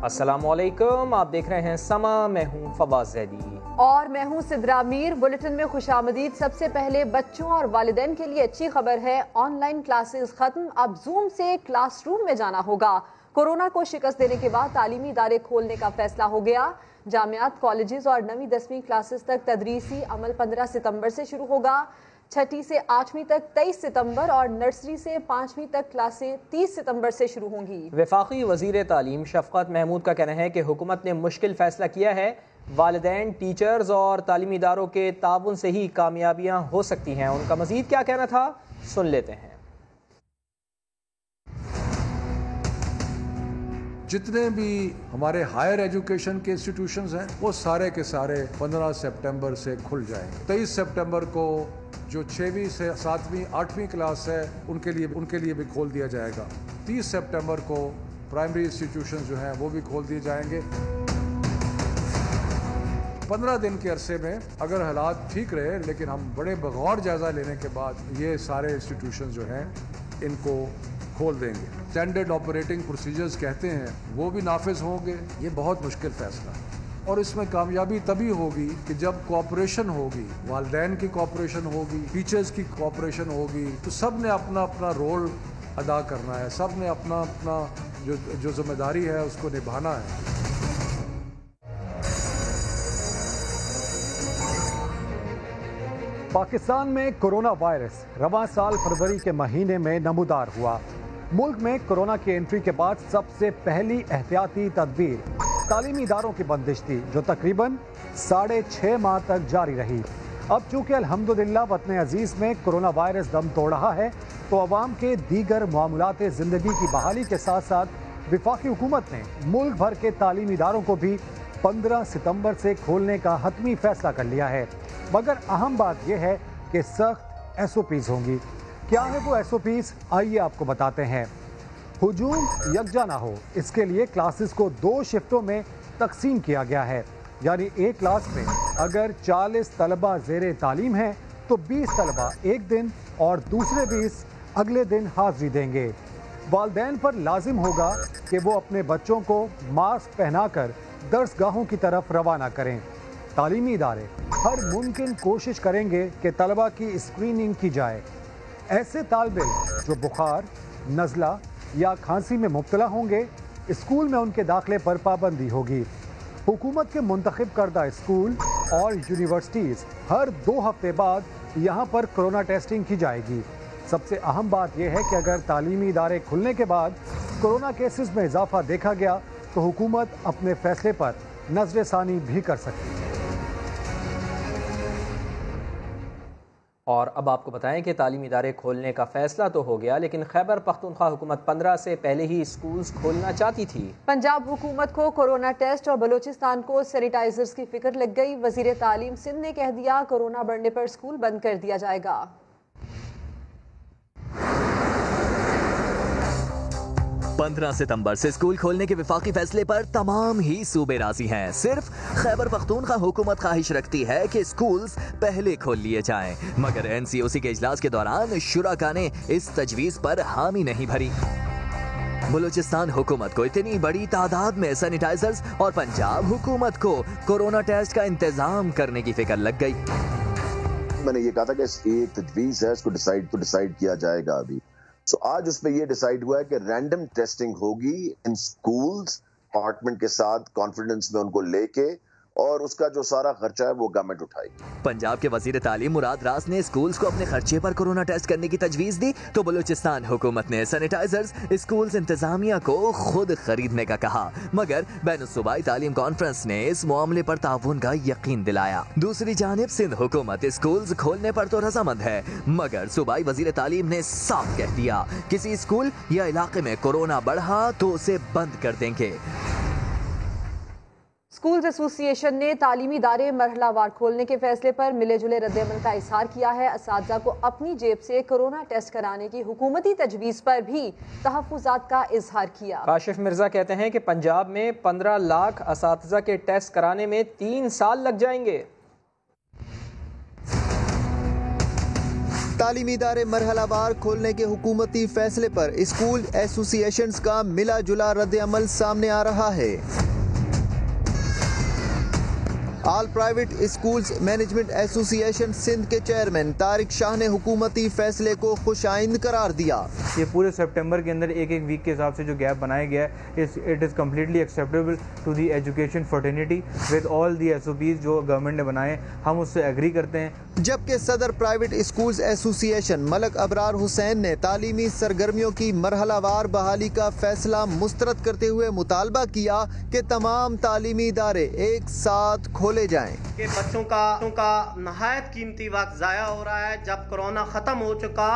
السلام علیکم، آپ دیکھ رہے ہیں سما، میں ہوں فواز زیدی اور میں ہوں سدرا میر۔ بلیٹن میں خوش آمدید۔ سب سے پہلے بچوں اور والدین کے لیے اچھی خبر ہے، آن لائن کلاسز ختم، اب زوم سے کلاس روم میں جانا ہوگا۔ کورونا کو شکست دینے کے بعد تعلیمی ادارے کھولنے کا فیصلہ ہو گیا۔ جامعات، کالجز اور 9ویں 10ویں کلاسز تک تدریسی عمل 15 ستمبر سے شروع ہوگا۔ 6ٹھی سے 8ویں تک 23 ستمبر اور نرسری سے 5ویں تک کلاسیں 30 ستمبر سے شروع ہوں گی۔ وفاقی وزیر تعلیم شفقت محمود کا کہنا ہے کہ حکومت نے مشکل فیصلہ کیا ہے، والدین، ٹیچرز اور تعلیمی اداروں کے تعاون سے ہی کامیابیاں ہو سکتی ہیں۔ ان کا مزید کیا کہنا تھا، سن لیتے ہیں۔ جتنے بھی ہمارے ہائر ایجوکیشن کے انسٹیٹیوشنز ہیں وہ سارے کے سارے 15 سپٹمبر سے کھل جائیں گے۔ 23 سپٹمبر کو جو 6ویں سے 7ویں 8ویں کلاس ہے ان کے لیے بھی کھول دیا جائے گا۔ 30 سپٹمبر کو پرائمری انسٹیٹیوشنز جو ہیں وہ بھی کھول دیے جائیں گے۔ 15 دن کے عرصے میں اگر حالات ٹھیک رہے، لیکن ہم بڑے بغور جائزہ لینے کے بعد یہ سارے انسٹیٹیوشنز جو ہیں ان کو کھول دیں گے۔ اسٹینڈرڈ آپریٹنگ پروسیجرز کہتے ہیں وہ بھی نافذ ہوں گے۔ یہ بہت مشکل فیصلہ ہے اور اس میں کامیابی تبھی ہوگی کہ جب کوآپریشن ہوگی، والدین کی کوآپریشن ہوگی، ٹیچرز کی کوآپریشن ہوگی، تو سب نے اپنا اپنا رول ادا کرنا ہے، سب نے اپنا اپنا جو ذمہ داری ہے اس کو نبھانا ہے۔ پاکستان میں کورونا وائرس رواں سال فروری کے مہینے میں نمودار ہوا۔ ملک میں کورونا کی انٹری کے بعد سب سے پہلی احتیاطی تدبیر تعلیمی اداروں کی بندش تھی، جو تقریباً 6.5 ماہ تک جاری رہی۔ اب چونکہ الحمدللہ وطن عزیز میں کورونا وائرس دم توڑ رہا ہے، تو عوام کے دیگر معاملات زندگی کی بحالی کے ساتھ ساتھ وفاقی حکومت نے ملک بھر کے تعلیمی اداروں کو بھی 15 ستمبر سے کھولنے کا حتمی فیصلہ کر لیا ہے۔ مگر اہم بات یہ ہے کہ سخت SOPs ہوں گی۔ کیا ہے وہ SOPs؟ آئیے آپ کو بتاتے ہیں۔ ہجوم یکجا نہ ہو، اس کے لیے کلاسز کو 2 شفٹوں میں تقسیم کیا گیا ہے، یعنی ایک کلاس میں اگر 40 طلبہ زیر تعلیم ہیں تو 20 طلبہ ایک دن اور دوسرے 20 اگلے دن حاضری دیں گے۔ والدین پر لازم ہوگا کہ وہ اپنے بچوں کو ماسک پہنا کر درس گاہوں کی طرف روانہ کریں۔ تعلیمی ادارے ہر ممکن کوشش کریں گے کہ طلبہ کی اسکریننگ کی جائے۔ ایسے طالب علم جو بخار، نزلہ یا کھانسی میں مبتلا ہوں گے، اسکول میں ان کے داخلے پر پابندی ہوگی۔ حکومت کے منتخب کردہ اسکول اور یونیورسٹیز ہر 2 ہفتے بعد یہاں پر کورونا ٹیسٹنگ کی جائے گی۔ سب سے اہم بات یہ ہے کہ اگر تعلیمی ادارے کھلنے کے بعد کورونا کیسز میں اضافہ دیکھا گیا تو حکومت اپنے فیصلے پر نظر ثانی بھی کر سکتی ہے۔ اور اب آپ کو بتائیں کہ تعلیمی ادارے کھولنے کا فیصلہ تو ہو گیا، لیکن خیبر پختونخوا حکومت 15 سے پہلے ہی اسکولز کھولنا چاہتی تھی۔ پنجاب حکومت کو کورونا ٹیسٹ اور بلوچستان کو سینیٹائزرز کی فکر لگ گئی۔ وزیر تعلیم سندھ نے کہہ دیا کورونا بڑھنے پر اسکول بند کر دیا جائے گا۔ 15 ستمبر سے اسکول کھولنے کے وفاقی فیصلے پر تمام ہی صوبے راضی ہیں۔ صرف خیبر پختونخوا حکومت خواہش رکھتی ہے کہ اسکولز پہلے کھول لیے جائیں، مگر NCOC کے اجلاس کے دوران شرکاء نے اس تجویز پر حامی نہیں بھری۔ بلوچستان حکومت کو اتنی بڑی تعداد میں سینیٹائزرز اور پنجاب حکومت کو کورونا ٹیسٹ کا انتظام کرنے کی فکر لگ گئی۔ میں نے یہ کہا تھا کہ ایک تجویز ہے، اس کو ڈیسائیڈ کیا جائے گا ابھی۔ آج اس پہ یہ ڈیسائیڈ ہوا ہے کہ رینڈم ٹیسٹنگ ہوگی ان سکولز، ڈپارٹمنٹ کے ساتھ کانفیڈنس میں ان کو لے کے، اور اس کا جو سارا خرچہ ہے وہ گورنمنٹ اٹھائے گی۔ پنجاب کے وزیر تعلیم مراد راس نے اسکولز کو اپنے خرچے پر کورونا ٹیسٹ کرنے کی تجویز دی، تو بلوچستان حکومت نے سینیٹائزرز اسکولز انتظامیہ کو خود خریدنے کا کہا، مگر بین الصوبائی تعلیم کانفرنس نے اس معاملے پر تعاون کا یقین دلایا۔ دوسری جانب سندھ حکومت اسکولز کھولنے پر تو رضامند ہے، مگر صوبائی وزیر تعلیم نے صاف کہہ دیا کسی اسکول یا علاقے میں کورونا بڑھا تو اسے بند کر دیں گے۔ اسکولز ایسوسی ایشن نے تعلیمی ادارے مرحلہ وار کھولنے کے فیصلے پر ملے جلے رد عمل کا اظہار کیا ہے۔ اساتذہ کو اپنی جیب سے کورونا ٹیسٹ کرانے کی حکومتی تجویز پر بھی تحفظات کا اظہار کیا۔ کاشف مرزا کہتے ہیں کہ پنجاب میں 15 لاکھ اساتذہ کے ٹیسٹ کرانے میں 3 سال لگ جائیں گے۔ تعلیمی ادارے مرحلہ وار کھولنے کے حکومتی فیصلے پر اسکول ایسوسی ایشنز کا ملا جلا رد عمل سامنے آ رہا ہے۔ آل پرائیویٹ اسکولز مینجمنٹ ایسوسی ایشن سندھ کے چیئرمین طارق شاہ نے حکومتی فیصلے کو خوش آئند قرار دیا۔ یہ پورے سپٹمبر کے اندر ایک ویک کے حساب سے جو گیپ بنایا گیا ہے it is completely acceptable to the education fraternity with all the S O Ps جو گورنمنٹ نے بنائے، ہم اس سے ایگری کرتے ہیں۔ جبکہ صدر پرائیویٹ اسکولز ایسوسی ایشن ملک ابرار حسین نے تعلیمی سرگرمیوں کی مرحلہ وار بحالی کا فیصلہ مسترد کرتے ہوئے مطالبہ کیا کہ تمام تعلیمی ادارے ایک ساتھ کھولے جائیں۔ کہ بچوں کا نہایت قیمتی وقت ضائع ہو رہا ہے، جب کورونا ختم ہو چکا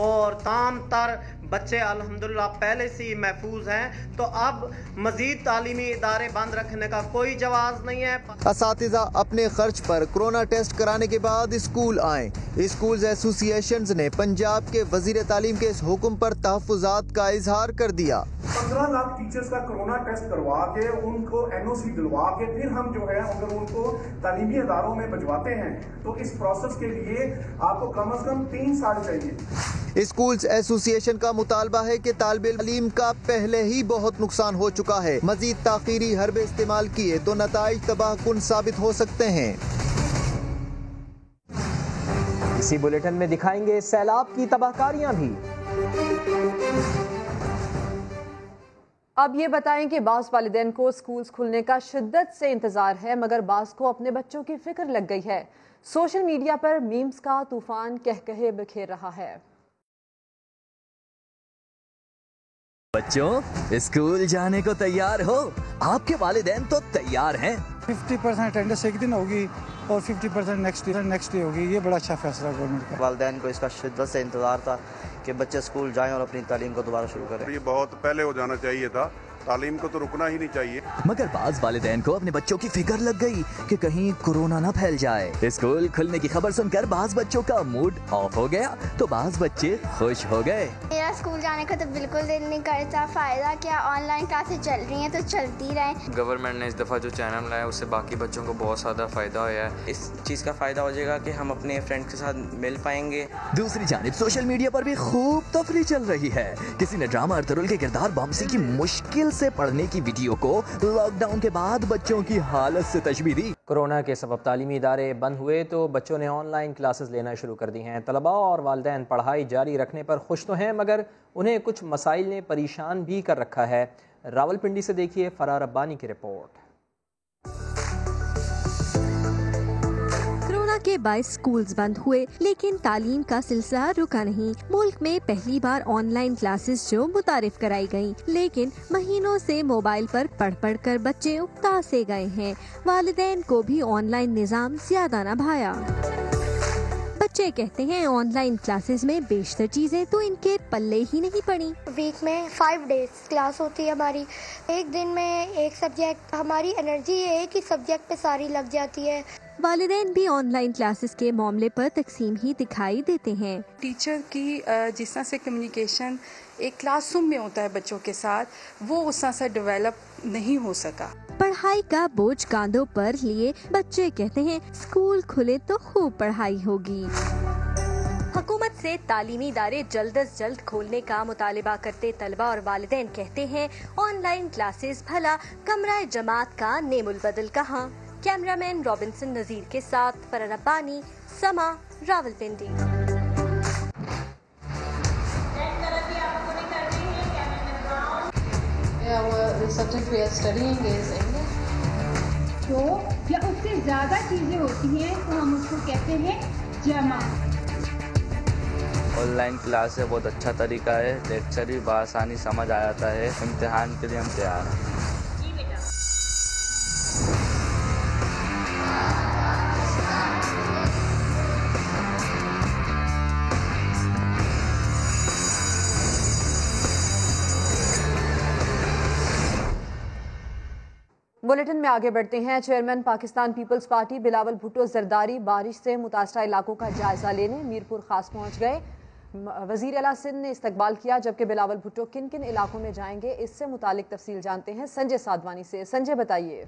اور تمام تر بچے الحمدللہ پہلے سے ہی محفوظ ہیں، تو اب مزید تعلیمی ادارے بند رکھنے کا کوئی جواز نہیں ہے۔ اساتذہ اپنے خرچ پر کورونا ٹیسٹ کرانے کے بعد اسکول آئیں۔ اسکولز ایسوسی ایشنز نے پنجاب کے وزیر تعلیم کے اس حکم پر تحفظات کا اظہار کر دیا۔ 15 لاکھ ٹیچرز کا کورونا ٹیسٹ کروا کے ان کو NOC دلوا کے پھر ہم جو ہے اگر ان کو تعلیمی اداروں میں بھجواتے ہیں تو اس پروسیس کے لیے آپ کو کم از کم 3 سال چاہیے۔ اسکولز ایسوسی ایشن کا مطالبہ ہے کہ طالب علم کا پہلے ہی بہت نقصان ہو چکا ہے، مزید تاخیری حربے استعمال کیے تو نتائج تباہ کن ثابت ہو سکتے ہیں۔ اسی بلیٹن میں دکھائیں گے سیلاب کی تباہ کاریاں بھی۔ اب یہ بتائیں کہ بعض والدین کو اسکولز کھلنے کا شدت سے انتظار ہے، مگر بعض کو اپنے بچوں کی فکر لگ گئی ہے۔ سوشل میڈیا پر میمز کا طوفان کہے بکھیر رہا ہے۔ بچوں اسکول جانے کو تیار ہو؟ آپ کے والدین تو تیار ہیں۔ 50% اٹینڈنس ایک دن ہوگی اور 50% نیکسٹ ڈے ہوگی۔ یہ بڑا اچھا فیصلہ گورنمنٹ کا۔ والدین کو اس کا شدت سے انتظار تھا کہ بچے اسکول جائیں اور اپنی تعلیم کو دوبارہ شروع کریں۔ یہ بہت پہلے ہو جانا چاہیے تھا، تعلیم کو تو رکنا ہی نہیں چاہیے۔ مگر بعض والدین کو اپنے بچوں کی فکر لگ گئی کہ کہیں کورونا نہ پھیل جائے۔ اسکول کھلنے کی خبر سن کر بعض بچوں کا موڈ آف ہو گیا تو بعض بچے خوش ہو گئے۔ میرا اسکول جانے کا تو بالکل دل نہیں کرتا، فائدہ کیا، آن لائن کلاسز چل رہی ہیں تو چلتی رہیں۔ گورنمنٹ نے اس دفعہ جو چینل لایا اس سے باقی بچوں کو بہت زیادہ فائدہ ہوا ہے۔ اس چیز کا فائدہ ہو جائے گا کہ ہم اپنے فرینڈ کے ساتھ مل پائیں گے۔ دوسری جانب سوشل میڈیا پر بھی خوب تفریح چل رہی ہے۔ کسی نے ڈرامہ ارطغرل کے کردار بامسی کی مشکل سے پڑھنے کی ویڈیو کو لاک ڈاؤن کے بعد بچوں کی حالت سے تشبیہ دی۔ کورونا کے سبب تعلیمی ادارے بند ہوئے تو بچوں نے آن لائن کلاسز لینا شروع کر دی ہیں۔ طلباء اور والدین پڑھائی جاری رکھنے پر خوش تو ہیں، مگر انہیں کچھ مسائل نے پریشان بھی کر رکھا ہے۔ راولپنڈی سے دیکھیے فرار ربانی کی رپورٹ۔ کے باعث سکولز بند ہوئے لیکن تعلیم کا سلسلہ رکا نہیں۔ ملک میں پہلی بار آن لائن کلاسز جو متعارف کرائی گئیں، لیکن مہینوں سے موبائل پر پڑھ پڑھ کر بچے اکتا سے گئے ہیں۔ والدین کو بھی آن لائن نظام زیادہ نہ بھایا۔ بچے کہتے ہیں آن لائن کلاسز میں بیشتر چیزیں تو ان کے پلے ہی نہیں پڑی۔ ویک میں 5 ڈیز کلاس ہوتی ہے ہماری، ایک دن میں ایک سبجیکٹ، ہماری انرجی ایک ہی سبجیکٹ پہ ساری لگ جاتی ہے۔ والدین بھی آن لائن کلاسز کے معاملے پر تقسیم ہی دکھائی دیتے ہیں۔ ٹیچر کی جس طرح سے کمیونیکیشن ایک کلاس روم میں ہوتا ہے بچوں کے ساتھ، وہ اس طرح سے ڈیولپ نہیں ہو سکا۔ پڑھائی کا بوجھ کاندھوں پر لیے بچے کہتے ہیں اسکول کھلے تو خوب پڑھائی ہوگی۔ حکومت سے تعلیمی ادارے جلد از جلد کھولنے کا مطالبہ کرتے طلبہ اور والدین کہتے ہیں آن لائن کلاسز بھلا کمرہ جماعت کا نیم البدل کہاں۔ کیمرہ مین رابنسن نذیر کے ساتھ فرار ربانی، سما، راولپنڈی۔ تو یا اس سے زیادہ چیزیں ہوتی ہیں تو ہم اس کو کہتے ہیں جمع۔ آن لائن کلاس ہے بہت اچھا طریقہ ہے، لیکچر بھی بآسانی سمجھ آ جاتا ہے۔ امتحان کے لیے ہم تیار ہیں۔ بلیٹن میں آگے بڑھتے ہیں۔ چیئرمین پاکستان پیپلز پارٹی بلاول بھٹو زرداری بارش سے متاثرہ علاقوں کا جائزہ لینے میرپور خاص پہنچ گئے۔ وزیر اعلیٰ سندھ نے استقبال کیا، جبکہ بلاول بھٹو کن کن علاقوں میں جائیں گے اس سے متعلق تفصیل جانتے ہیں سنجے سادوانی سے۔ سنجے بتائیے۔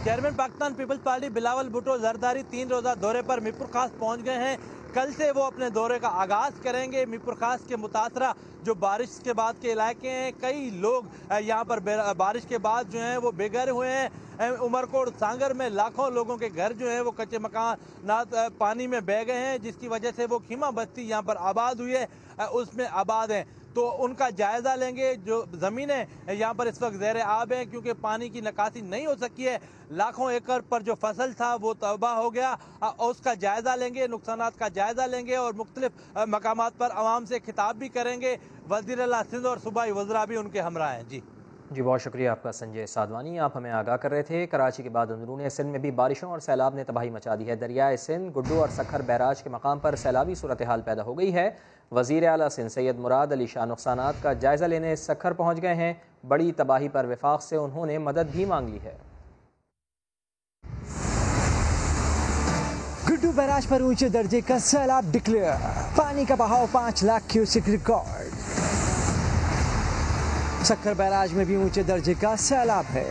चेयरमैन पाकिस्तान पीपल्स पार्टी बिलावल भुट्टो जरदारी 3 रोज़ा दौरे पर मीरपुर खास पहुंच गए हैं। कल से वो अपने दौरे का आगाज़ करेंगे। मीरपुर खास के मुतासरा जो बारिश के बाद के इलाके हैं, कई लोग यहाँ पर बारिश के बाद जो हैं वो बेघर हुए हैं। उमरकोट सांगर में लाखों लोगों के घर जो हैं वो कच्चे मकान पानी में बह गए हैं, जिसकी वजह से वो खीमा बस्ती यहाँ पर आबाद हुई है, उसमें आबाद हैं। तो उनका जायज़ा लेंगे। जो ज़मीनें यहाँ पर इस वक्त ज़ेर आब हैं क्योंकि पानी की निकासी नहीं हो सकी है। लाखों एकड़ पर जो फसल था वो तबाह हो गया, उसका जायज़ा लेंगे, नुकसानात का जायज़ा लेंगे और मुख्तलिफ मकामात पर आवाम से खिताब भी करेंगे। वज़ीर आला सिंध और सूबाई वज़रा भी उनके हमरा हैं। जी बहुत शुक्रिया आपका संजय साधवानी, आप हमें आगाह कर रहे थे। कराची के बाद अंदरूनी सिंध में भी बारिशों और सैलाब ने तबाही मचा दी है। दरियाए सिंध, गुड्डू और सखर बैराज के मकाम पर सैलाबी सूरत हाल पैदा हो गई है। वज़ीर आला सिंध सैयद मुराद अली शाह नुकसानात का जायज़ा लेने सखर पहुँच गए हैं। बड़ी तबाही पर वफाक से उन्होंने मदद भी मांग ली है। गुड्डू बैराज पर ऊंचे दर्जे का सैलाब डिक्लेयर, पानी का बहाव 5 lakh cusec record. Sukkur barrage में भी ऊंचे दर्जे का सैलाब है।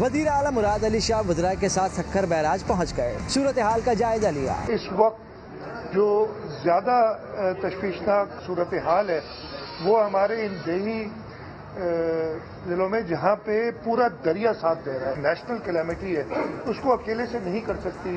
वज़ीर आला मुराद अली शाह वज़रा के साथ सखर बैराज पहुंच गए, सूरत हाल का जायजा लिया। इस वक्त जो ज़्यादा तशवीशनाक सूरत हाल है वो हमारे इन देही ज़िलों में जहाँ पे पूरा दरिया साथ दे रहा है। नेशनल कैलेमिटी है, उसको अकेले से नहीं कर सकती,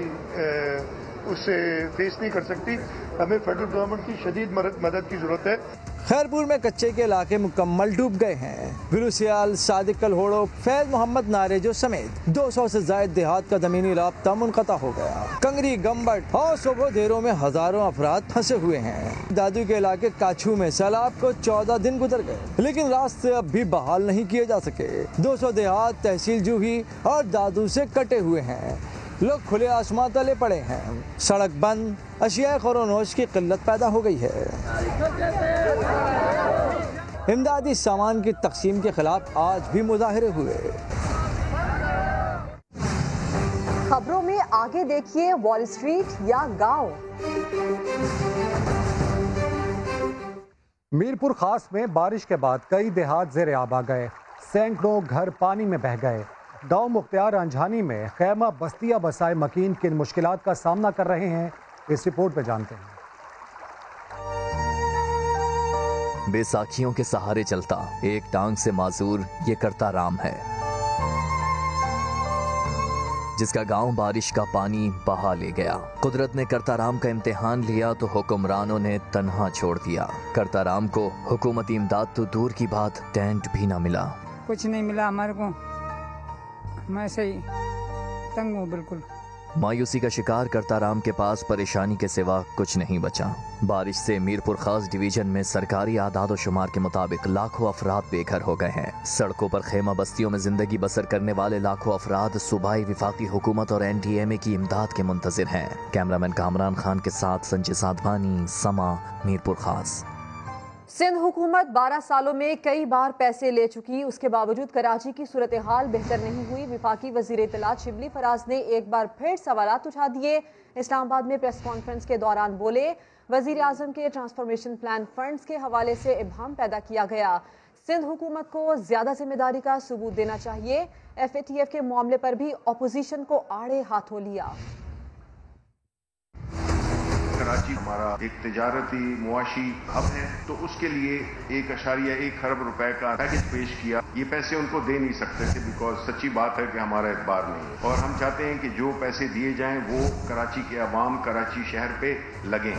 उससे फेस नहीं कर सकती। हमें फेडरल गवर्नमेंट की शदीद मदद की ज़रूरत है। खैरपुर में कच्चे के इलाके मुकम्मल डूब गए हैं। गुरुसियाल, सादिक कलहोड़ो, फैज मोहम्मद नारेजो समेत 200 से ज्यादा देहात का ज़मीनी राब्ता मुनक़ता हो गया। कंगरी, गम्बट और सोबो देरों में हजारों अफराद फंसे हुए हैं। दादू के इलाके काछू में सैलाब को 14 दिन गुजर गए, लेकिन रास्ते अब भी बहाल नहीं किए जा सके। 200 देहात तहसील जूही और दादू से कटे हुए हैं। लोग खुले आसमां तले पड़े हैं। सड़क बंद, अशिया ख़ुरोनोश की किल्लत पैदा हो गई है। इमदादी सामान की तकसीम के खिलाफ आज भी मुजाहरे हुए। खबरों में आगे देखिए वॉल स्ट्रीट या गांव। मीरपुर खास में बारिश के बाद कई देहात ज़ेर आब आ गए। सैकड़ों घर पानी में बह गए। गांव मुख्तियार अंझानी में खैमा बस्तियां बसाए मकीन किन मुश्किलात का सामना कर रहे हैं, इस रिपोर्ट में जानते हैं। बेसाखियों के सहारे चलता एक टांग से माजूर ये करता राम है, जिसका गांव बारिश का पानी बहा ले गया। कुदरत ने करता राम का इम्तिहान लिया तो हुक्मरानों ने तन्हा छोड़ दिया। करता राम को हुकूमती इमदाद तो दूर की बात, टेंट भी ना मिला। कुछ नहीं मिला हमारे को, मैं सही तंग हूँ बिल्कुल। मायूसी का शिकार करता राम के पास परेशानी के सिवा कुछ नहीं बचा। बारिश से मीरपुर खास डिवीजन में सरकारी आदाद व शुमार के मुताबिक लाखों अफराद बेघर हो गए हैं। सड़कों पर खेमा बस्तियों में जिंदगी बसर करने वाले लाखों अफराद सूबाई विफाकी हुकूमत और NDMA की इमदाद के मुंतजिर हैं। कैमरामैन कामरान खान के साथ संजय साधवानी, समा, मीरपुर खास। सिंध हुकूमत 12 सालों में कई बार पैसे ले चुकी, उसके बावजूद कराची की सूरत हाल बेहतर नहीं हुई। विफाकी वजीर इत्तलात शिबली फराज ने एक बार फिर सवालात उठा दिए। इस्लामाबाद में प्रेस कॉन्फ्रेंस के दौरान बोले, वजीर आजम के ट्रांसफॉर्मेशन प्लान फंड्स के हवाले से इब्हाम पैदा किया गया। सिंध हुकूमत को ज्यादा जिम्मेदारी का सबूत देना चाहिए। FATF के मामले पर भी अपोजिशन को आड़े हाथों लिया। कराची हमारा एक तिजारती मुआशी हब है, तो उसके लिए 1.1 खरब रुपए का पैकेज पेश किया। ये पैसे उनको दे नहीं सकते थे, बिकॉज सच्ची बात है कि हमारा एतबार नहीं है, और हम चाहते हैं कि जो पैसे दिए जाएं वो कराची के अवाम, कराची शहर पे लगें।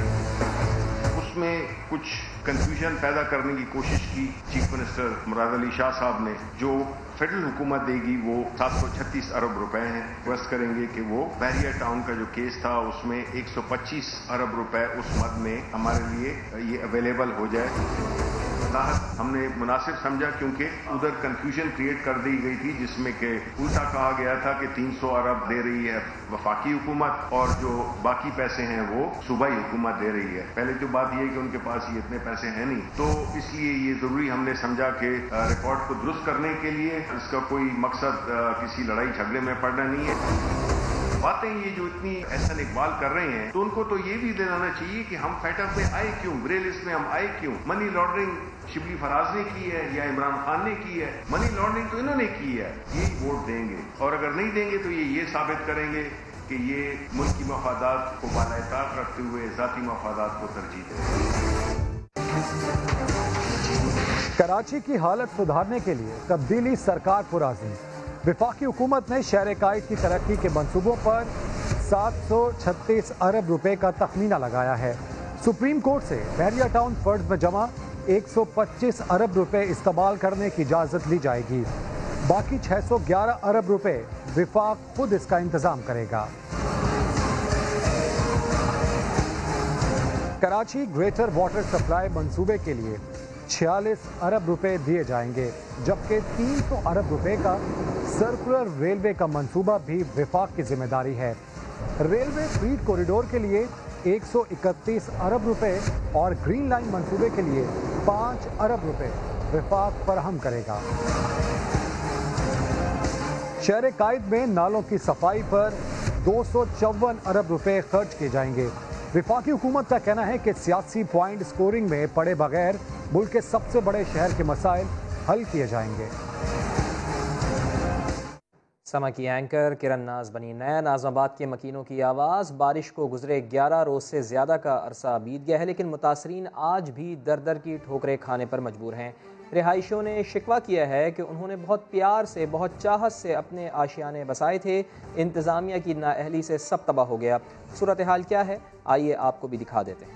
उसमें कुछ कंफ्यूजन पैदा करने की कोशिश की चीफ मिनिस्टर मुराद अली शाह साहब ने। जो फेडरल हुकूमत देगी वो 736 अरब रुपए हैं। रिक्वेस्ट करेंगे कि वो बहरिया टाउन का जो केस था उसमें 125 अरब रुपए उस मद में हमारे लिए ये अवेलेबल हो जाए। हमने मुनासिब समझा क्योंकि उधर कंफ्यूजन क्रिएट कर दी गई थी, जिसमें कि उल्टा कहा गया था कि 300 अरब दे रही है वफाकी हुकूमत और जो बाकी पैसे हैं वो सूबाई हुकूमत दे रही है। पहले तो बात ये है कि उनके पास ये इतने पैसे हैं नहीं, तो इसलिए ये जरूरी हमने समझा कि रिकॉर्ड को दुरुस्त करने के लिए, इसका कोई मकसद किसी लड़ाई झगड़े में पड़ना नहीं है। बातें ये जो इतनी एहसन इकबाल कर रहे हैं, तो उनको तो ये भी दिलाना चाहिए कि हम फैटफ में आए क्यों, ग्रे लिस्ट में हम आए क्यों। मनी लॉन्ड्रिंग शिबली फराज ने की है या इमरान खान ने की है, मनी लॉन्ड्रिंग तो इन्होंने की है। ये वोट देंगे, और अगर नहीं देंगे तो ये साबित करेंगे कि ये मुल्क की मफादात को बालाएताक रखते हुए ज़ाती मफादात को तरजीह देंगे। कराची की हालत सुधारने के लिए तब्दीली सरकार पुराज़ी। वफाकी हुकूमत ने शहर कायद की तरक्की के मंसूबों पर 736 अरब रुपए का तखमीना लगाया है। सुप्रीम कोर्ट से बहरिया टाउन फंड्स में जमा 125 अरब रुपए इस्तेमाल करने की इजाज़त ली जाएगी। बाकी 611 अरब रुपए विफाक खुद इसका इंतजाम करेगा। कराची ग्रेटर वाटर सप्लाई मंसूबे के लिए 46 अरब रुपए दिए जाएंगे, जबकि 300 अरब रुपए का सर्कुलर रेलवे का मंसूबा भी विफाक की जिम्मेदारी है। रेलवे फ्रीड कॉरिडोर के लिए 131 अरब रुपए और ग्रीन लाइन मंसूबे के लिए 5 अरब रुपए विफाक फराहम करेगा। शहर कायद में नालों की सफाई पर 254 अरब रुपए खर्च किए जाएंगे। वफाकी हुकूमत का कहना है कि सियासी पॉइंट स्कोरिंग में पड़े बगैर मुल्क के सबसे बड़े शहर के मसाइल हल किए जाएंगे। समा की एंकर किरण नाज बनी नया। नाज़माबाद के मकीनों की आवाज़। बारिश को गुजरे 11 रोज़ से ज़्यादा का अरसा बीत गया है, लेकिन मुतासरीन आज भी दर दर की ठोकरें खाने पर मजबूर हैं। रिहाइशियों ने शिकवा किया है कि उन्होंने बहुत प्यार से, बहुत चाहत से अपने आशियाने बसाए थे, इंतज़ामिया की नाअहली से सब तबाह हो गया। सूरत हाल क्या है, आइए आपको भी दिखा देते हैं।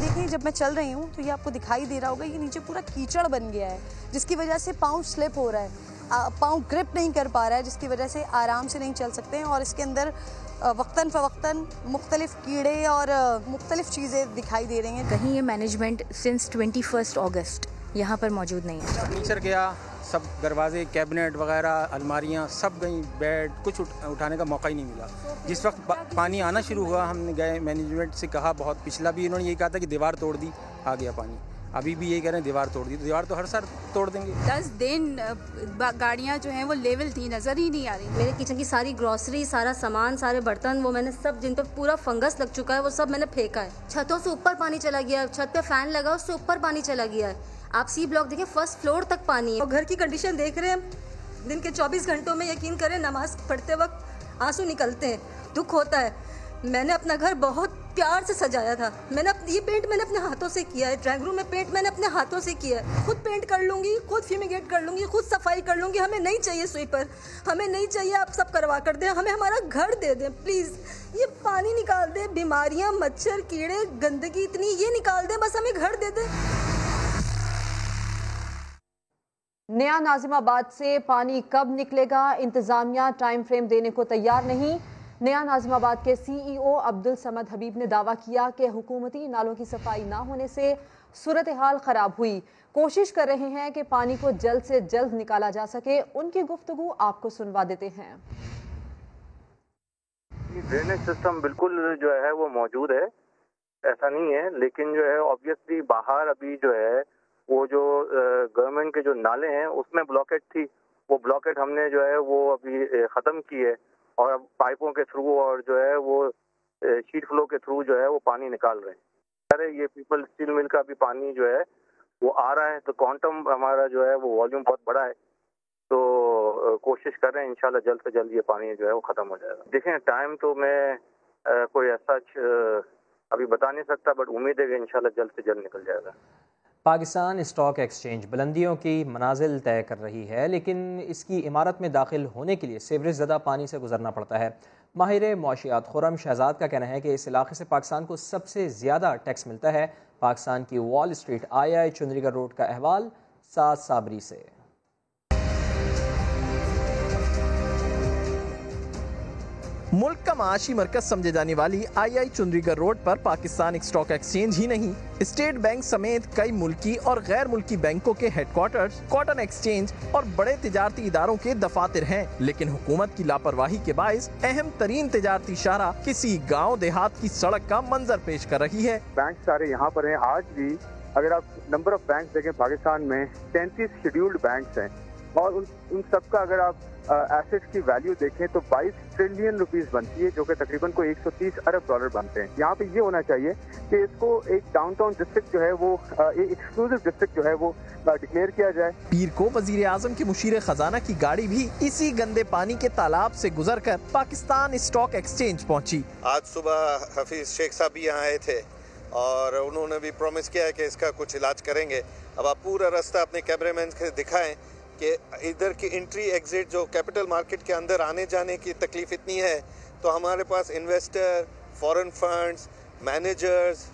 देखिए, जब मैं चल रही हूँ तो ये आपको दिखाई दे रहा होगा, ये नीचे पूरा कीचड़ बन गया है, जिसकी वजह से पाँव स्लिप हो रहा है, पाँव ग्रिप नहीं कर पा रहा है, जिसकी वजह से आराम से नहीं चल सकते हैं। और इसके अंदर वक्तन फ़वक्तन मुख्तलिफ कीड़े और मुख्तलिफ चीज़ें दिखाई दे रही हैं। कहीं ये मैनेजमेंट सिंस 21 अगस्त यहाँ पर मौजूद नहीं है। फर्नीचर गया, सब दरवाजे, कैबिनेट वगैरह, अलमारियाँ सब गई, बेड कुछ उठाने का मौका ही नहीं मिला। जिस वक्त पानी आना शुरू हुआ, हमने गए मैनेजमेंट से कहा, बहुत पिछला भी इन्होंने यही कहा था कि दीवार तोड़ दी, आ गया पानी। अभी भी यही कह रहे हैं दीवार तोड़ दी, तो दीवार तो हर साल तोड़ देंगे। 10 दिन गाड़ियाँ जो हैं वो लेवल थी, नज़र ही नहीं आ रही। मेरे किचन की सारी ग्रॉसरी, सारा सामान, सारे बर्तन, वो मैंने सब, जिन पर पूरा फंगस लग चुका है, वो सब मैंने फेंका है। छतों से ऊपर पानी चला गया, छत पे फैन लगा, उससे ऊपर पानी चला गया है। आप सी ब्लॉक देखिए, फर्स्ट फ्लोर तक पानी है। और घर की कंडीशन देख रहे हैं, दिन के 24 घंटों में यकीन करें नमाज पढ़ते वक्त आंसू निकलते हैं, दुख होता है। मैंने अपना घर बहुत प्यार से सजाया था, ये पेंट मैंने अपने हाथों से किया है, ड्राइंग रूम में पेंट मैंने अपने हाथों से किया है। खुद पेंट कर लूँगी, खुद फ्यूमिगेट कर लूँगी, खुद सफाई कर लूँगी। हमें नहीं चाहिए स्वीपर, हमें नहीं चाहिए आप सब करवा कर दें, हमें हमारा घर दे दें प्लीज़। ये पानी निकाल दें, बीमारियाँ, मच्छर, कीड़े, गंदगी इतनी, ये निकाल दें, बस हमें घर दे दें। नया नाज़िमाबाद से पानी कब निकलेगा, इंतज़ामिया टाइम फ्रेम देने को तैयार नहीं। नया नाज़िमाबाद के CEO अब्दुल समद हबीब ने दावा किया कि हुकूमती नालों की सफाई ना होने से सूरत हाल ख़राब हुई। कोशिश कर रहे हैं कि पानी को जल्द से जल्द निकाला जा सके। उनकी गुफ्तगू आपको सुनवा देते हैं। ड्रेनेज सिस्टम बिल्कुल जो है वो मौजूद है, ऐसा नहीं है, लेकिन जो है ऑब्वियसली बाहर अभी जो है वो जो गवर्नमेंट के जो नाले हैं उसमें ब्लॉकेट थी, वो ब्लॉकेट हमने जो है वो अभी ख़त्म की है और अब पाइपों के थ्रू और जो है वो शीट फ्लो के थ्रू जो है वो पानी निकाल रहे हैं। अरे ये पीपल स्टील मिल का भी पानी जो है वो आ रहा है, तो क्वांटम हमारा जो है वो वॉल्यूम बहुत बड़ा है, तो कोशिश कर रहे हैं इंशाल्लाह जल्द से जल्द ये पानी जो है वो ख़त्म हो जाएगा। देखें, टाइम तो मैं कोई ऐसा अभी बता नहीं सकता, बट उम्मीद है कि इंशाल्लाह जल्द से जल्द निकल जाएगा। पाकिस्तान स्टॉक एक्सचेंज बुलंदियों की मनाजिल तय कर रही है, लेकिन इसकी इमारत में दाखिल होने के लिए सीवरेज ज़दा पानी से गुजरना पड़ता है। माहिर मुआशियात खुर्रम शहजाद का कहना है कि इस इलाके से पाकिस्तान को सबसे ज़्यादा टैक्स मिलता है। पाकिस्तान की wall street II Chundrigarh road का अहवाल साद साबरी से। मुल्क का माशी मरकज समझे जाने वाली II चुंदरीगढ़ रोड पर पाकिस्तान स्टॉक एक्सचेंज ही नहीं, स्टेट बैंक समेत कई मुल्की और गैर मुल्की बैंकों के हेडक्वार्टर्स, कॉटन एक्सचेंज और बड़े तिजारती इदारों के दफातर हैं। लेकिन हुकूमत की लापरवाही के बायस अहम तरीन तिजारती शाहरा किसी गाँव देहात की सड़क का मंजर पेश कर रही है। बैंक सारे यहाँ पर हैं। आज भी अगर आप नंबर ऑफ बैंक देखें पाकिस्तान में 33 शेड्यूल्ड बैंक हैं, اور ان سب کا اگر آپ ایسیٹس کی ویلیو دیکھیں تو 22 ٹریلین روپیز بنتی ہے، جو کہ تقریباً کوئی 130 ارب ڈالر بنتے ہیں. یہاں پہ یہ ہونا چاہیے کہ اس کو ایک ڈاؤن ٹاؤن ڈسٹرکٹ جو ہے وہ ایکسکلوسیو ڈسٹرکٹ جو ہے وہ ڈکلیئر کیا جائے. پیر کو وزیر اعظم کی مشیر خزانہ کی گاڑی بھی اسی گندے پانی کے تالاب سے گزر کر پاکستان اسٹاک ایکسچینج پہنچی. آج صبح حفیظ شیخ صاحب بھی یہاں آئے تھے اور انہوں نے بھی پرومس کیا ہے کہ اس کا کچھ علاج کریں گے. اب آپ پورا راستہ اپنے کیمرے مین سے دکھائیں کہ ادھر کی انٹری ایگزٹ جو کیپٹل مارکیٹ کے اندر آنے جانے کی تکلیف اتنی ہے، تو ہمارے پاس انویسٹر، فورن فنڈز، مینیجرز،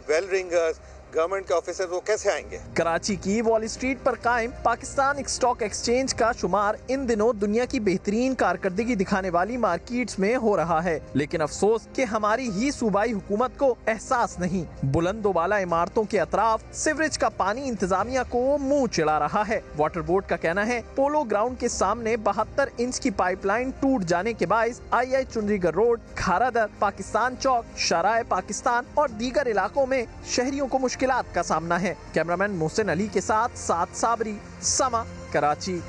بیل رنگرز، گورنمنٹ کے آفیسر وہ کیسے آئیں گے؟ کراچی کی وال اسٹریٹ پر قائم پاکستان اسٹاک ایکسچینج کا شمار ان دنوں دنیا کی بہترین کارکردگی دکھانے والی مارکیٹس میں ہو رہا ہے، لیکن افسوس کہ ہماری ہی صوبائی حکومت کو احساس نہیں. بلند و بالا عمارتوں کے اطراف سیوریج کا پانی انتظامیہ کو منہ چڑھا رہا ہے. واٹر بورڈ کا کہنا ہے پولو گراؤنڈ کے سامنے 72 انچ کی پائپ لائن ٹوٹ جانے کے باعث آئی چنڈی گڑھ روڈ، کھارا در، پاکستان چوک، شارع پاکستان اور دیگر علاقوں میں شہریوں کو مشکلات کا سامنا ہے. کیمرامین محسن علی کے ساتھ سعد صابری، سما، کراچی.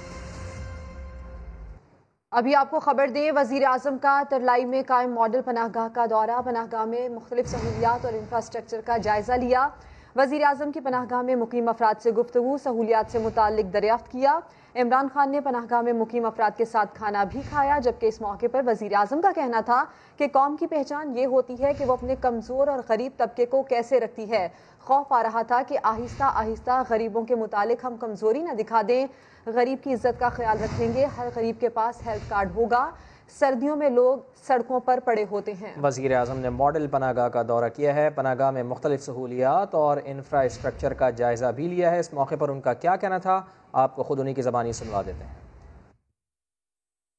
ابھی آپ کو خبر دیں، وزیر اعظم کا ترلائی میں قائم ماڈل پناہ گاہ کا دورہ، پناہ گاہ میں مختلف سہولیات اور انفراسٹرکچر کا جائزہ لیا. وزیر اعظم کی پناہ گاہ میں مقیم افراد سے گفتگو، سہولیات سے متعلق دریافت کیا. عمران خان نے پناہ گاہ میں مقیم افراد کے ساتھ کھانا بھی کھایا، جبکہ اس موقع پر وزیر اعظم کا کہنا تھا کہ قوم کی پہچان یہ ہوتی ہے کہ وہ اپنے کمزور اور غریب طبقے کو کیسے رکھتی ہے. خوف آ رہا تھا کہ آہستہ آہستہ غریبوں کے متعلق ہم کمزوری نہ دکھا دیں، غریب کی عزت کا خیال رکھیں گے. ہر غریب کے پاس ہیلتھ کارڈ ہوگا. سردیوں میں لوگ سڑکوں پر پڑے ہوتے ہیں. وزیر اعظم نے ماڈل پناہ گاہ کا دورہ کیا ہے، پناہ گاہ میں مختلف سہولیات اور انفراسٹرکچر کا جائزہ بھی لیا ہے. اس موقع پر ان کا کیا کہنا تھا، آپ کو خود انہی کی زبانی سنوا دیتے ہیں.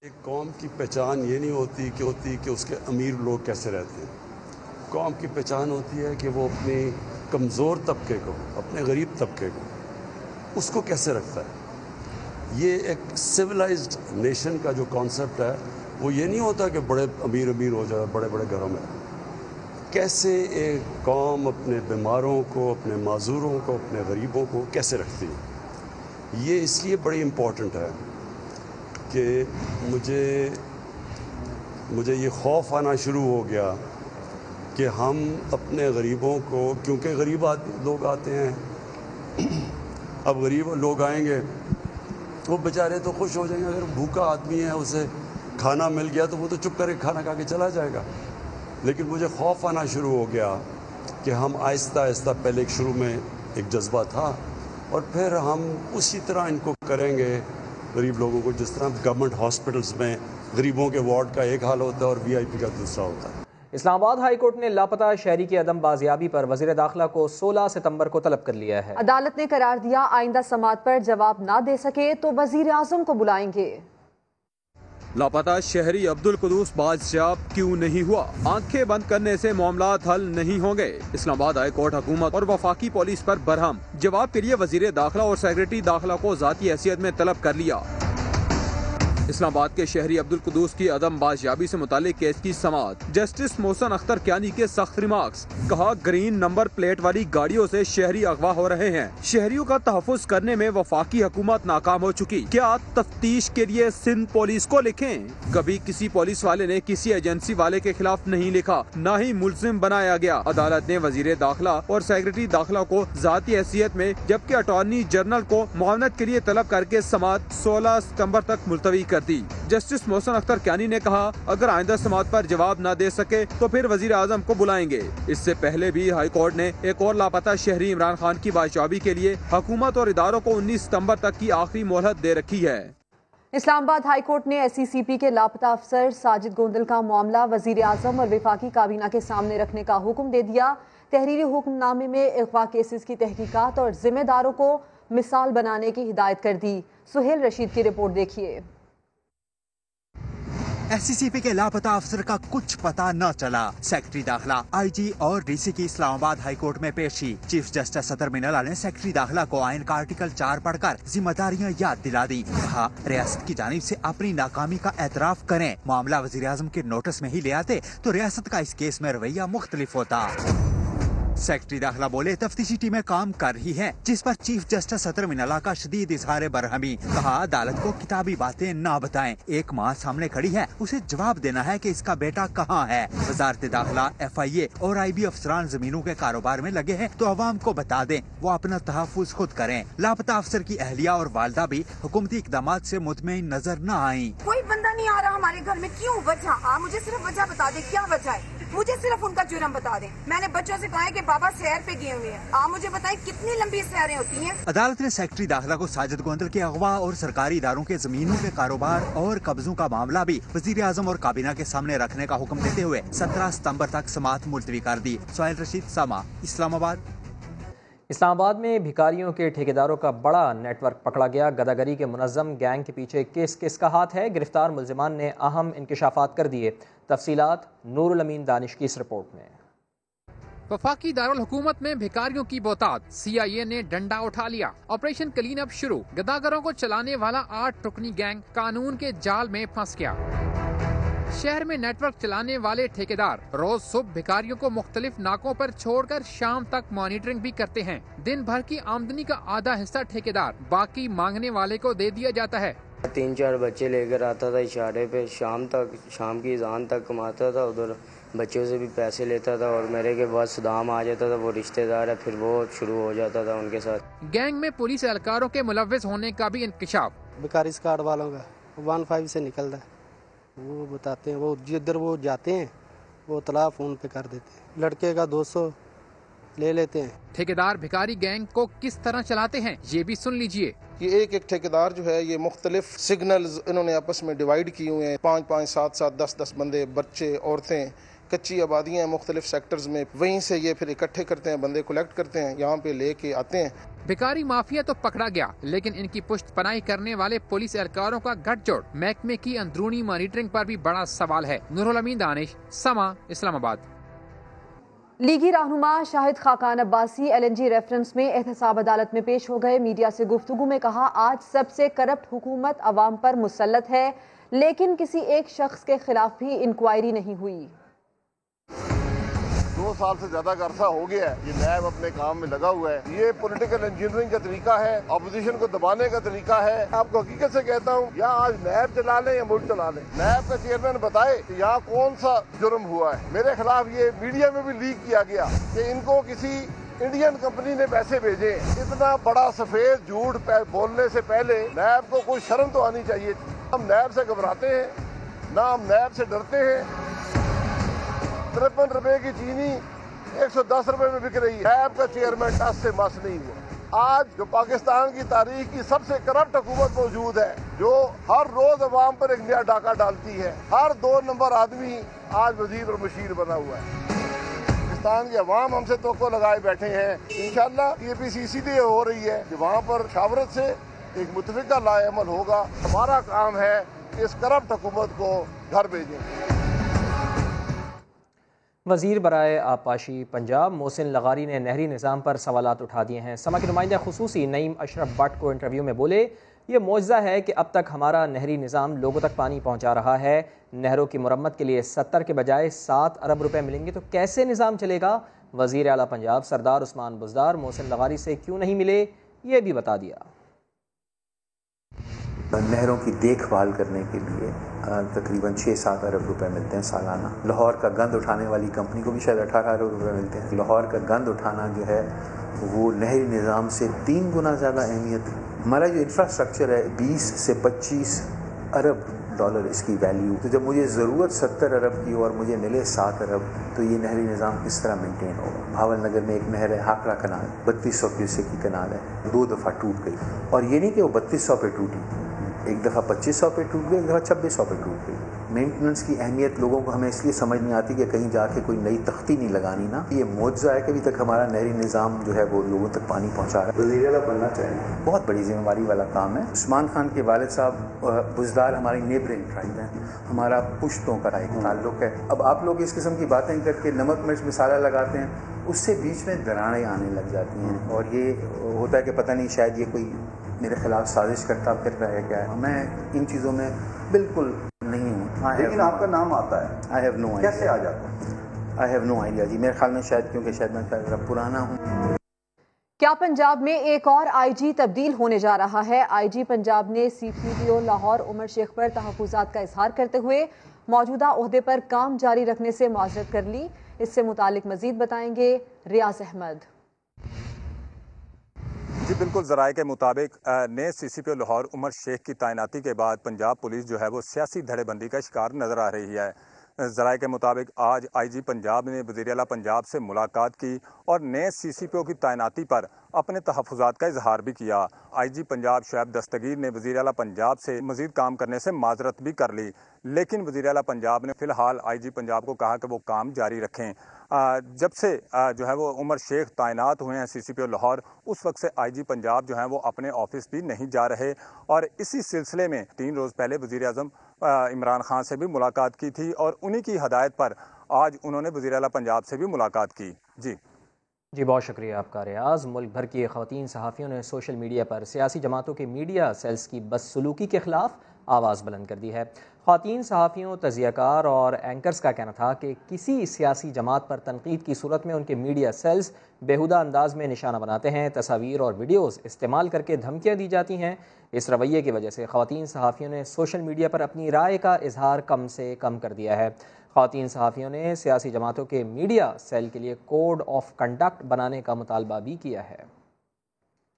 ایک قوم کی پہچان یہ نہیں ہوتی کہ اس کے امیر لوگ کیسے رہتے ہیں. قوم کی پہچان ہوتی ہے کہ وہ اپنی کمزور طبقے کو، اپنے غریب طبقے کو، اس کو کیسے رکھتا ہے. یہ ایک سویلائزڈ نیشن کا جو کانسیپٹ ہے وہ یہ نہیں ہوتا کہ بڑے امیر ہو جائے بڑے بڑے گھروں میں. کیسے ایک قوم اپنے بیماروں کو، اپنے معذوروں کو، اپنے غریبوں کو کیسے رکھتی ہے. یہ اس لیے بڑی امپورٹنٹ ہے کہ مجھے یہ خوف آنا شروع ہو گیا کہ ہم اپنے غریبوں کو، کیونکہ غریب لوگ آتے ہیں، اب غریب لوگ آئیں گے وہ بیچارے تو خوش ہو جائیں گے. اگر بھوکا آدمی ہے اسے کھانا مل گیا تو وہ تو چپ کر کے کھانا کھا کے چلا جائے گا. لیکن مجھے خوف آنا شروع ہو گیا کہ ہم آہستہ آہستہ، پہلے ایک شروع میں ایک جذبہ تھا اور پھر ہم اسی طرح ان کو کریں گے غریب لوگوں کو، جس طرح گورنمنٹ ہاسپٹلز میں غریبوں کے وارڈ کا ایک حال ہوتا ہے اور VIP کا دوسرا ہوتا ہے. اسلام آباد ہائی کورٹ نے لاپتہ شہری کی عدم بازیابی پر وزیر داخلہ کو 16 ستمبر کو طلب کر لیا ہے. عدالت نے قرار دیا آئندہ سماعت پر جواب نہ دے سکے تو وزیر اعظم کو بلائیں گے. لاپتہ شہری عبدالقدوس بازیاب کیوں نہیں ہوا؟ آنکھیں بند کرنے سے معاملات حل نہیں ہوں گے. اسلام آباد ہائی کورٹ حکومت اور وفاقی پولیس پر برہم. جواب کے لیے وزیر داخلہ اور سیکرٹری داخلہ کو ذاتی حیثیت میں طلب کر لیا. اسلام آباد کے شہری عبدالقدوس کی عدم بازیابی سے متعلق کیس کی سماعت. جسٹس محسن اختر کیانی کے سخت ریمارکس. کہا گرین نمبر پلیٹ والی گاڑیوں سے شہری اغوا ہو رہے ہیں. شہریوں کا تحفظ کرنے میں وفاقی حکومت ناکام ہو چکی. کیا تفتیش کے لیے سندھ پولیس کو لکھیں؟ کبھی کسی پولیس والے نے کسی ایجنسی والے کے خلاف نہیں لکھا، نہ ہی ملزم بنایا گیا. عدالت نے وزیر داخلہ اور سیکرٹری داخلہ کو ذاتی حیثیت میں جبکہ اٹارنی جنرل کو معاونت کے لیے طلب کر کے سماعت 16 ستمبر تک ملتوی کر دی. جسٹس محسن اختر کیانی نے کہا اگر آئندہ سماعت پر جواب نہ دے سکے تو پھر وزیر اعظم کو بلائیں گے. اس سے پہلے بھی ہائی کورٹ نے ایک اور لاپتہ شہری عمران خان کی بازیابی کے لیے حکومت اور اداروں کو 19 ستمبر تک کی آخری مہلت دے رکھی ہے. اسلام آباد ہائی کورٹ نے SCCP کے لاپتہ افسر ساجد گوندل کا معاملہ وزیر اعظم اور وفاقی کابینہ کے سامنے رکھنے کا حکم دے دیا. تحریری حکم نامے میں اغوا کیسز کی تحقیقات اور ذمہ داروں کو مثال بنانے کی ہدایت کر دی. سہیل رشید کی رپورٹ دیکھیے. SCCP کے لاپتہ افسر کا کچھ پتہ نہ چلا. سیکرٹری داخلہ IG اور DC کی اسلام آباد ہائی کورٹ میں پیشی. چیف جسٹس صدر مین اللہ نے سیکرٹری داخلہ کو آئین کا آرٹیکل 4 پڑھ کر ذمہ داریاں یاد دلا دی. کہا ریاست کی جانب سے اپنی ناکامی کا اعتراف کریں. معاملہ وزیر اعظم کے نوٹس میں ہی لے آتے تو ریاست کا اس کیس میں رویہ مختلف ہوتا. सेक्रेटरी दाखिला बोले तफ्तीशी टीमें काम कर रही हैं, जिस पर चीफ जस्टिस सदर मिनला का शदीद इजहार बरहमी। कहा अदालत को किताबी बातें ना बताएं, एक माँ सामने खड़ी है, उसे जवाब देना है कि इसका बेटा कहाँ है। वजारत दाखिला, FIA और IB अफसरान जमीनों के कारोबार में लगे हैं तो अवाम को बता दें, वो अपना तहफ़्फ़ुज़ खुद करें। लापता अफसर की अहलिया और वालदा भी हुकूमती इक़दामात से मुतमईन नजर न आई। कोई बंदा नहीं आ रहा हमारे घर में, क्यों वजह? आप मुझे सिर्फ वजह बता दें, क्या वजह है? मुझे सिर्फ उनका जुर्म बता दें। मैंने बच्चों से कहा है कि बाबा सैर पे गए हुए हैं, आप मुझे बताएं कितनी लंबी सैरें होती हैं। अदालत ने सेक्रेटरी दाखिला को साजिद गोंदल के अगवा और सरकारी इदारों के जमीनों के कारोबार और कब्जों का मामला भी वजीर आजम और काबीना के सामने रखने का हुक्म देते हुए 17 सितंबर तक समाअत मुलतवी कर दी। सोहेल रशीद, समा, इस्लामाबाद। इस्लामाबाद में भिखारियों के ठेकेदारों का बड़ा नेटवर्क पकड़ा गया। गदागरी के मुनज़्ज़म गैंग के पीछे किसका हाथ है? गिरफ्तार मुल्ज़िमान ने अहम इंकशाफात कर दिए। तफसीलात नूरुल अमीन दानिश की इस रिपोर्ट में। वफाकी दारुल हुकूमत में भिखारियों की बोतात, CIA ने डंडा उठा लिया। ऑपरेशन क्लीन अप शुरू। गदागरों को चलाने वाला 8 रुकनी गैंग कानून के जाल में फंस गया। शहर में नेटवर्क चलाने वाले ठेकेदार रोज सुबह भिखारियों को मुख्तलिफ नाकों पर छोड़कर शाम तक मॉनिटरिंग भी करते हैं। दिन भर की आमदनी का आधा हिस्सा ठेकेदार, बाकी मांगने वाले को दे दिया जाता है। 3-4 बच्चे लेकर आता था इशारे पे, शाम की अज़ान तक कमाता था, उधर बच्चों से भी पैसे लेता था और मेरे के बाद सदाम आ जाता था, वो रिश्तेदार है, फिर वो शुरू हो जाता था उनके साथ। गैंग में पुलिस एहलकारों के मुलव्विस होने का भी इंकशाफ। भिखारी कार्ड वालों का 15 से निकलता है, वो बताते हैं, वो जिधर वो जाते हैं वो तला फोन पे कर देते हैं, लड़के का 200 ले लेते हैं। ठेकेदार भिखारी गैंग को किस तरह चलाते हैं ये भी सुन लीजिए। ये एक ठेकेदार जो है, ये मुख्तलिफ सिग्नल्स इन्होंने आपस में डिवाइड किए हुए हैं। 5-5, 7-7, 10-10 बंदे, बच्चे, औरतें, कच्ची आबादियाँ हैं मुख्तलिफ सेक्टर्स में, वहीं से ये फिर इकट्ठे करते हैं, बंदे कलेक्ट करते हैं, यहाँ पे लेके आते हैं। भिखारी माफिया तो पकड़ा गया, लेकिन इनकी पुष्ट पनाही करने वाले पुलिस एहलकारों का गठजोड़ महकमे की अंदरूनी मॉनिटरिंग पर भी बड़ा सवाल है। नूरुल अमीन दानिश, समा, इस्लामाबाद। लीगी रहनुमा शाहिद खाकान अब्बासी LNG रेफरेंस में एहतसाब अदालत में पेश हो गए। मीडिया से गुफ्तगू में कहा, आज सबसे करप्ट हुकूमत अवाम पर मुसल्लत है, लेकिन किसी एक शख्स के खिलाफ भी इंक्वायरी नहीं हुई। 2 साल से ज्यादा का अरसा हो गया है, ये नैब अपने काम में लगा हुआ है। ये पॉलिटिकल इंजीनियरिंग का तरीका है, अपोजिशन को दबाने का तरीका है। आपको हकीकत से कहता हूँ, या आज नैब चला लें या मुल्क चला लें, नैब का चेयरमैन बताए कि यहाँ कौन सा जुर्म हुआ है। मेरे खिलाफ ये मीडिया में भी लीक किया गया कि इनको किसी इंडियन कंपनी ने पैसे भेजे। इतना बड़ा सफेद झूठ बोलने से पहले नैब को कोई शर्म तो आनी चाहिए। हम नैब से घबराते हैं ना, हम नैब से डरते हैं। 53 रुपए की चीनी 110 रुपए में बिक रही है। नैब का चेयरमैन टस से मस नहीं हुआ। आज जो पाकिस्तान की तारीख की सबसे करप्ट हुकूमत मौजूद है, जो हर रोज अवाम पर एक नया डाका डालती है, हर 2 नंबर आदमी आज वजीर और मुशीर बना हुआ है। पाकिस्तान की अवाम हमसे तोको लगाए बैठे हैं। इंशाअल्लाह PPC इसीलिए हो रही है कि वहाँ पर शावरत से एक मुतफिका लाएअमल होगा। हमारा काम है इस करप्ट हुकूमत को घर भेजें। वज़ीर बराए आबपाशी पंजाब मोहसिन लगारी ने नहरी निज़ाम पर सवालात उठा दिए हैं। समा के नुमाइंदा खुसूसी नईम अशरफ भट्ट को इंटरव्यू में बोले, ये मौजज़ा है कि अब तक हमारा नहरी निज़ाम लोगों तक पानी पहुँचा रहा है। नहरों की मुरम्मत के लिए 70 के बजाय 7 अरब रुपए मिलेंगे तो कैसे निज़ाम चलेगा? वज़ीर आला पंजाब सरदार उस्मान बुज़दार मोहसिन लगारी से क्यों नहीं मिले, ये भी बता दिया। नहरों की देखभाल करने के लिए तकरीबन 6-7 अरब रुपए मिलते हैं सालाना। लाहौर का गंद उठाने वाली कंपनी को भी शायद 18 अरब रुपए मिलते हैं। लाहौर का गंद उठाना जो है वो नहरी निज़ाम से 3 गुना ज़्यादा अहमियत है। हमारा जो इंफ्रास्ट्रक्चर है 20 से 25 अरब डॉलर इसकी वैल्यू। तो जब मुझे ज़रूरत 70 अरब की और मुझे मिले 7 अरब, तो ये नहरी निज़ाम किस तरह मेंटेन होगा? भावल नगर में एक नहर है हाकरा कनाल, 3200 क्यूसेक की कनाल है, 2 दफ़ा टूट गई। और ये नहीं कि वो 3200 पे टूटी, एक दफ़ा 2500 पे टूट गई, एक दफ़ा 2600 पे टूट गई। मेंटेनेंस की अहमियत लोगों को हमें इसलिए समझ नहीं आती कि कहीं जाके कोई नई तख्ती नहीं लगानी ना। ये मौजज़ा है कि अभी तक हमारा नहरी निज़ाम जो है वो लोगों तक पानी पहुँचा रहा है। वज़ीर आला बनना चाहिए, बहुत बड़ी जिम्मेदारी वाला काम है। उस्मान खान के वालिद साहब बुज़दार हमारी नेबरिंग ट्राइब है, हमारा पुश्तों का एक ताल्लुक है। अब आप लोग इस किस्म की बातें करके नमक मिर्च मसाला लगाते हैं, उससे बीच में दरारें आने लग जाती हैं और ये होता है कि पता नहीं शायद ये कोई मेरे खिलाफ साजिश करता फिर रहा है क्या है। मैं इन चीज़ों में बिल्कुल नहीं हूँ। लेकिन आपका नाम आता है, आई हैव नो, कैसे आ जाता है? आई हैव नो आइडिया जी, मेरे ख्याल में शायद क्योंकि शायद मैं ज़रा पुराना हूँ। क्या पंजाब में एक और आईजी तब्दील होने जा रहा है? आईजी पंजाब ने CPDO लाहौर उमर शेख पर तहफ़्फ़ुज़ात का इजहार करते हुए मौजूदा ओहदे पर काम जारी रखने से माज़रत कर ली। इससे मुतालिक मज़ीद बताएंगे रियाज अहमद। जी बिल्कुल, ज़राए के मुताबिक नए CCPO लाहौर उमर शेख की तैनाती के बाद पंजाब पुलिस जो है वो सियासी धड़ेबंदी का शिकार नज़र आ रही है। ज़राए के मुताबिक आज IG पंजाब ने वज़ीर आला पंजाब से मुलाकात की और नए CCPO की तैनाती पर अपने तहफ़्फ़ुज़ात का इजहार भी किया। IG पंजाब शुएब दस्तगीर ने वज़ीर आला पंजाब से मज़ीद काम करने से माजरत भी कर ली, लेकिन वज़ीर आला पंजाब ने फ़िलहाल IG पंजाब को कहा कि वो काम जारी रखें। जब से जो है वो उमर शेख तैनात हुए हैं CCPO लाहौर, उस वक्त से IG पंजाब जो है वो अपने ऑफिस भी नहीं जा रहे और इसी सिलसिले में 3 रोज़ पहले वज़ीर आज़म इमरान खान से भी मुलाकात की थी और उन्हीं की हदायत पर आज उन्होंने वज़ीर आला पंजाब से भी मुलाकात की। जी बहुत शुक्रिया आपका रियाज। मुल्क भर की ख़वातीन सहाफ़ियों ने सोशल मीडिया पर सियासी जमातों के मीडिया सेल्स की बदसलूकी के ख़िलाफ़ आवाज़ बुलंद कर दी है। ख़वातीन सहाफ़ियों, तज़ियाकार और एंकर्स का कहना था कि किसी सियासी जमात पर तनकीद की सूरत में उनके मीडिया सेल्स बेहुदा अंदाज में निशाना बनाते हैं, तस्वीर और वीडियोज़ इस्तेमाल करके धमकियाँ दी जाती हैं। इस रवैये की वजह से ख़वातीन सहाफ़ियों ने सोशल मीडिया पर अपनी राय का इजहार कम से कम कर दिया है। ख़वातीन सहाफ़ियों ने सियासी जमातों के मीडिया सेल के लिए कोड ऑफ कंडक्ट बनाने का मुतालबा भी किया है।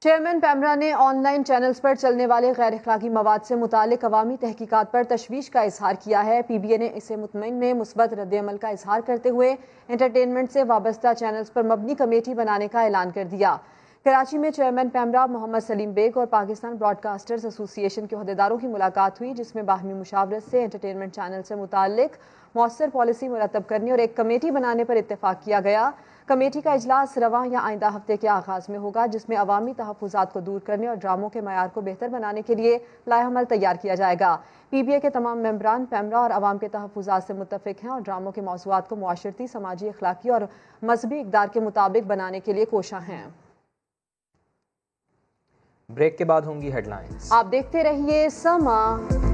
चेयरमैन पैमरा ने ऑनलाइन चैनल्स पर चलने वाले गैर अखलाकी मवाद से मुतालिक अवामी तहकीकात पर तशवीश का इजहार किया है। PBA ने इसे मुतमईन में मुस्बत रद्द-ए-अमल का इजहार करते हुए एंटरटेनमेंट से वाबस्ता चैनल्स पर मबनी कमेटी बनाने का ऐलान कर दिया। कराची में चेयरमैन पैमरा मोहम्मद सलीम बेग और पाकिस्तान ब्रॉडकास्टर्स एसोसिएशन के अहदेदारों की मुलाकात हुई, जिसमें बाहमी मुशावरत से एंटरटेनमेंट चैनल से मुतालिक मौसर पॉलिसी मुरतब करने और एक कमेटी बनाने पर इत्तेफाक किया गया। कमेटी का इजलास रवां या आइंदा हफ्ते के आगाज़ में होगा, जिसमें अवामी तहफ़्फ़ुज़ात को दूर करने और ड्रामों के मयार को बेहतर बनाने के लिए लाएहमल तैयार किया जाएगा। PBA के तमाम मेंबरान पैमरा और अवाम के तहफ़्फ़ुज़ात से मुत्तफ़िक हैं और ड्रामों के मौज़ूआत को मुआशरती, समाजी, अखलाकी और मजहबी इक़दार के मुताबिक बनाने के लिए कोशां हैं। ब्रेक के बाद होंगी हेडलाइंस। आप देखते रहिए समा।